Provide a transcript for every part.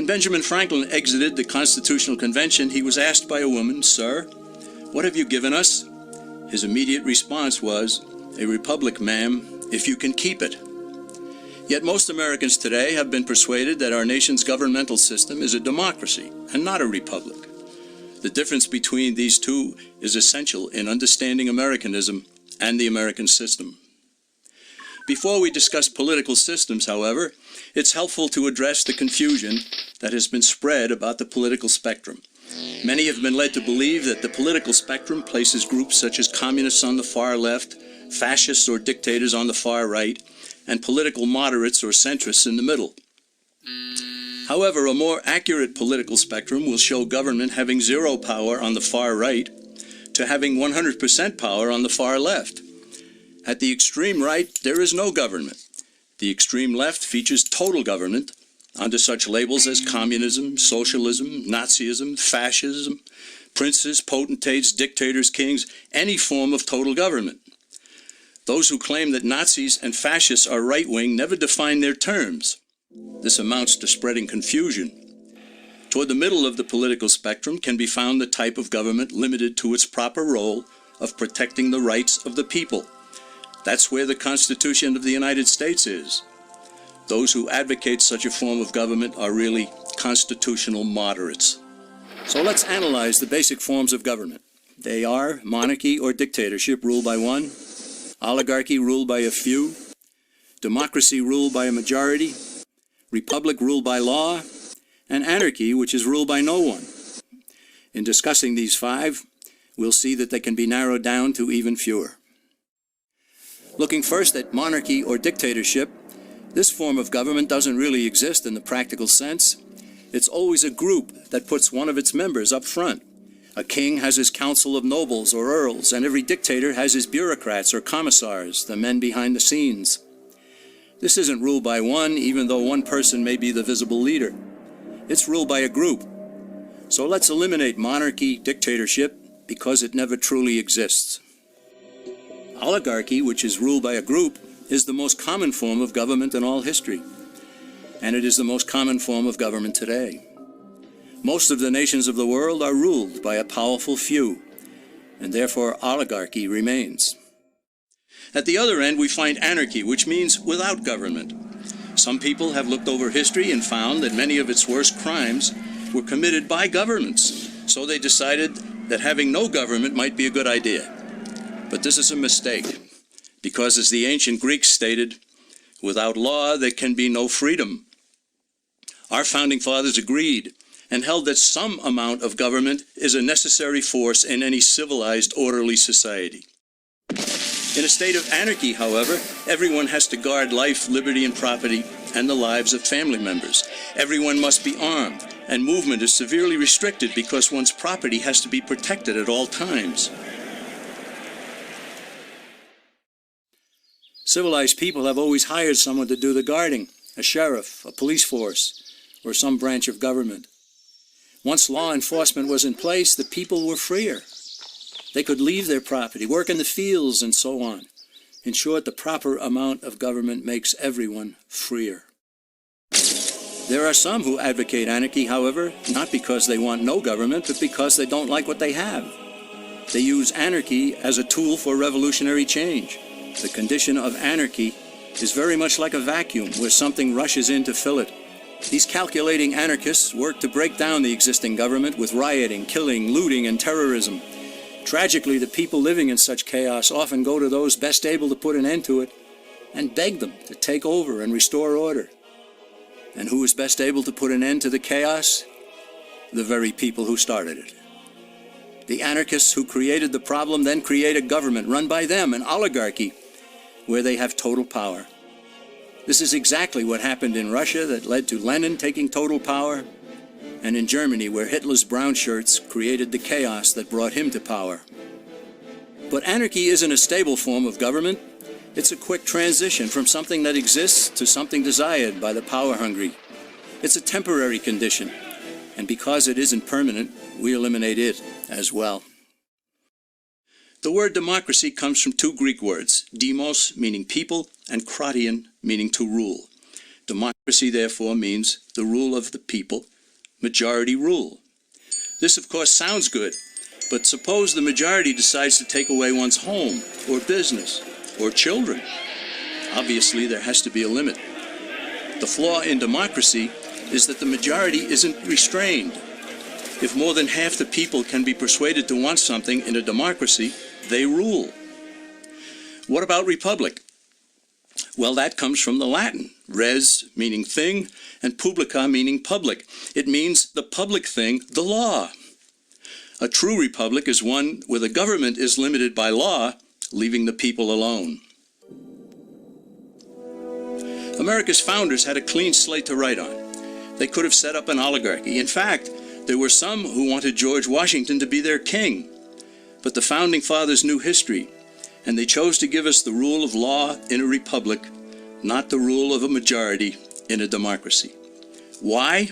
When Benjamin Franklin exited the Constitutional Convention, he was asked by a woman, "Sir, what have you given us?" His immediate response was, "A republic, ma'am, if you can keep it." Yet most Americans today have been persuaded that our nation's governmental system is a democracy and not a republic. The difference between these two is essential in understanding Americanism and the American system. Before we discuss political systems, however, it's helpful to address the confusion that has been spread about the political spectrum. Many have been led to believe that the political spectrum places groups such as communists on the far left, fascists or dictators on the far right, and political moderates or centrists in the middle. However, a more accurate political spectrum will show government having zero power on the far right to having 100% power on the far left. At the extreme right, there is no government. The extreme left features total government under such labels as communism, socialism, Nazism, fascism, princes, potentates, dictators, kings, any form of total government. Those who claim that Nazis and fascists are right-wing never define their terms. This amounts to spreading confusion. Toward the middle of the political spectrum can be found the type of government limited to its proper role of protecting the rights of the people. That's where the Constitution of the United States is. Those who advocate such a form of government are really constitutional moderates. So let's analyze the basic forms of government. They are monarchy or dictatorship ruled by one, oligarchy ruled by a few, democracy ruled by a majority, republic ruled by law, and anarchy, which is ruled by no one. In discussing these five, we'll see that they can be narrowed down to even fewer. Looking first at monarchy or dictatorship, this form of government doesn't really exist in the practical sense. It's always a group that puts one of its members up front. A king has his council of nobles or earls, and every dictator has his bureaucrats or commissars, the men behind the scenes. This isn't ruled by one, even though one person may be the visible leader. It's ruled by a group. So let's eliminate monarchy, dictatorship, because it never truly exists. Oligarchy, which is ruled by a group, is the most common form of government in all history, and it is the most common form of government today. Most of the nations of the world are ruled by a powerful few, and therefore oligarchy remains. At the other end, we find anarchy, which means without government. Some people have looked over history and found that many of its worst crimes were committed by governments, so they decided that having no government might be a good idea. But this is a mistake, because as the ancient Greeks stated, without law there can be no freedom. Our founding fathers agreed and held that some amount of government is a necessary force in any civilized, orderly society. In a state of anarchy, however, everyone has to guard life, liberty, and property, and the lives of family members. Everyone must be armed, and movement is severely restricted because one's property has to be protected at all times. Civilized people have always hired someone to do the guarding, a sheriff, a police force, or some branch of government. Once law enforcement was in place, the people were freer. They could leave their property, work in the fields, and so on. In short, the proper amount of government makes everyone freer. There are some who advocate anarchy, however, not because they want no government, but because they don't like what they have. They use anarchy as a tool for revolutionary change. The condition of anarchy is very much like a vacuum where something rushes in to fill it. These calculating anarchists work to break down the existing government with rioting, killing, looting, and terrorism. Tragically, the people living in such chaos often go to those best able to put an end to it and beg them to take over and restore order. And who is best able to put an end to the chaos? The very people who started it. The anarchists who created the problem then create a government run by them, an oligarchy, where they have total power. This is exactly what happened in Russia that led to Lenin taking total power, and in Germany where Hitler's brown shirts created the chaos that brought him to power. But anarchy isn't a stable form of government. It's a quick transition from something that exists to something desired by the power-hungry. It's a temporary condition, and because it isn't permanent, we eliminate it as well. The word democracy comes from two Greek words, demos, meaning people, and kratein, meaning to rule. Democracy, therefore, means the rule of the people, majority rule. This, of course, sounds good, but suppose the majority decides to take away one's home, or business, or children. Obviously, there has to be a limit. The flaw in democracy is that the majority isn't restrained. If more than half the people can be persuaded to want something in a democracy, they rule. What about republic? Well, that comes from the Latin, res meaning thing, and publica meaning public. It means the public thing, the law. A true republic is one where the government is limited by law, leaving the people alone. America's founders had a clean slate to write on. They could have set up an oligarchy. In fact, there were some who wanted George Washington to be their king. But the founding fathers knew history, and they chose to give us the rule of law in a republic, not the rule of a majority in a democracy. Why?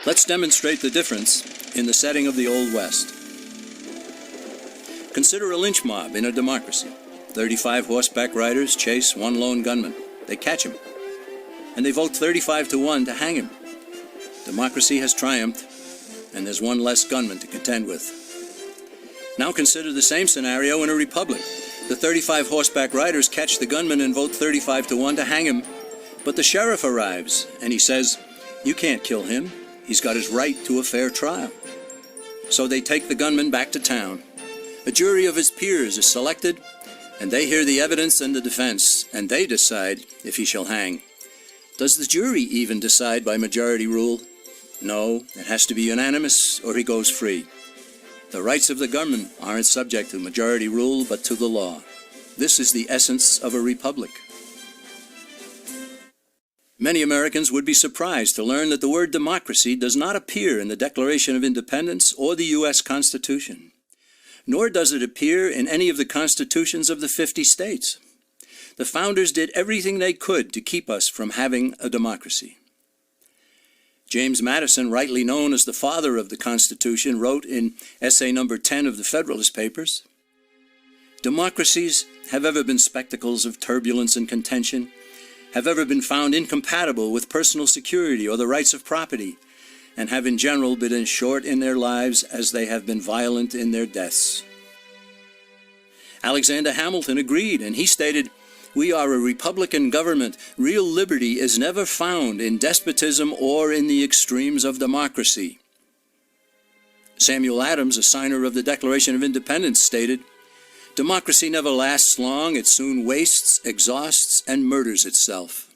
Let's demonstrate the difference in the setting of the Old West. Consider a lynch mob in a democracy. 35 horseback riders chase one lone gunman. They catch him, and they vote 35-1 to hang him. Democracy has triumphed, and there's one less gunman to contend with. Now consider the same scenario in a republic. The 35 horseback riders catch the gunman and vote 35-1 to hang him, but the sheriff arrives, and he says, "You can't kill him. He's got his right to a fair trial." So they take the gunman back to town. A jury of his peers is selected, and they hear the evidence and the defense, and they decide if he shall hang. Does the jury even decide by majority rule? No, it has to be unanimous or he goes free. The rights of the gunman aren't subject to majority rule but to the law. This is the essence of a republic. Many Americans would be surprised to learn that the word democracy does not appear in the Declaration of Independence or the U.S. Constitution, nor does it appear in any of the constitutions of the 50 states. The founders did everything they could to keep us from having a democracy. James Madison, rightly known as the father of the Constitution, wrote in essay number 10 of the Federalist Papers, "Democracies have ever been spectacles of turbulence and contention, have ever been found incompatible with personal security or the rights of property, and have in general been as short in their lives as they have been violent in their deaths." Alexander Hamilton agreed, and he stated, "We are a republican government. Real liberty is never found in despotism or in the extremes of democracy." Samuel Adams, a signer of the Declaration of Independence, stated, "Democracy never lasts long. It soon wastes, exhausts, and murders itself."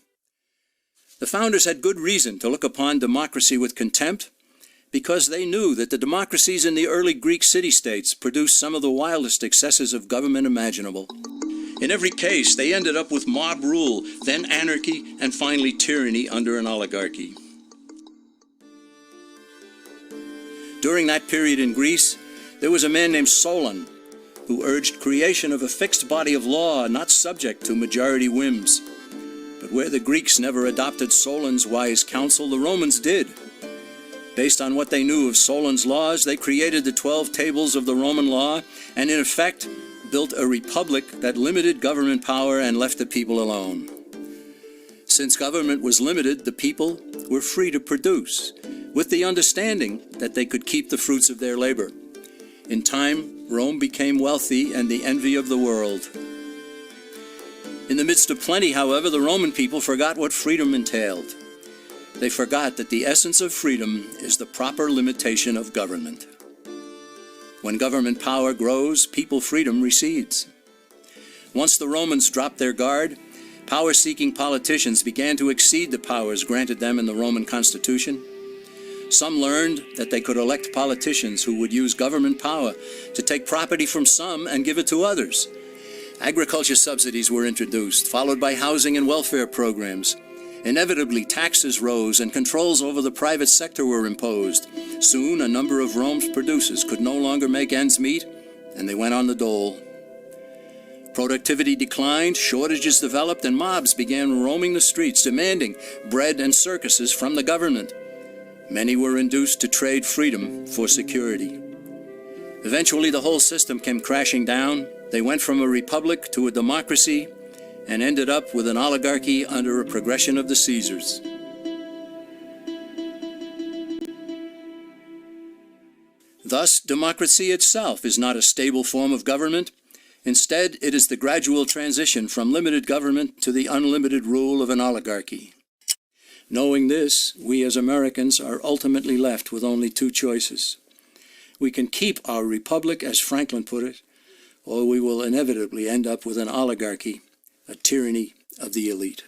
The founders had good reason to look upon democracy with contempt, because they knew that the democracies in the early Greek city-states produced some of the wildest excesses of government imaginable. In every case, they ended up with mob rule, then anarchy, and finally tyranny under an oligarchy. During that period in Greece, there was a man named Solon who urged creation of a fixed body of law not subject to majority whims. But where the Greeks never adopted Solon's wise counsel, the Romans did. Based on what they knew of Solon's laws, they created the 12 tables of the Roman law, and in effect, built a republic that limited government power and left the people alone. Since government was limited, the people were free to produce, with the understanding that they could keep the fruits of their labor. In time, Rome became wealthy and the envy of the world. In the midst of plenty, however, the Roman people forgot what freedom entailed. They forgot that the essence of freedom is the proper limitation of government. When government power grows, people freedom recedes. Once the Romans dropped their guard, power-seeking politicians began to exceed the powers granted them in the Roman Constitution. Some learned that they could elect politicians who would use government power to take property from some and give it to others. Agriculture subsidies were introduced, followed by housing and welfare programs. Inevitably, taxes rose and controls over the private sector were imposed. Soon, a number of Rome's producers could no longer make ends meet, and they went on the dole. Productivity declined, shortages developed, and mobs began roaming the streets, demanding bread and circuses from the government. Many were induced to trade freedom for security. Eventually, the whole system came crashing down. They went from a republic to a democracy, and ended up with an oligarchy under a progression of the Caesars. Thus, democracy itself is not a stable form of government. Instead, it is the gradual transition from limited government to the unlimited rule of an oligarchy. Knowing this, we as Americans are ultimately left with only two choices. We can keep our republic, as Franklin put it, or we will inevitably end up with an oligarchy, a tyranny of the elite.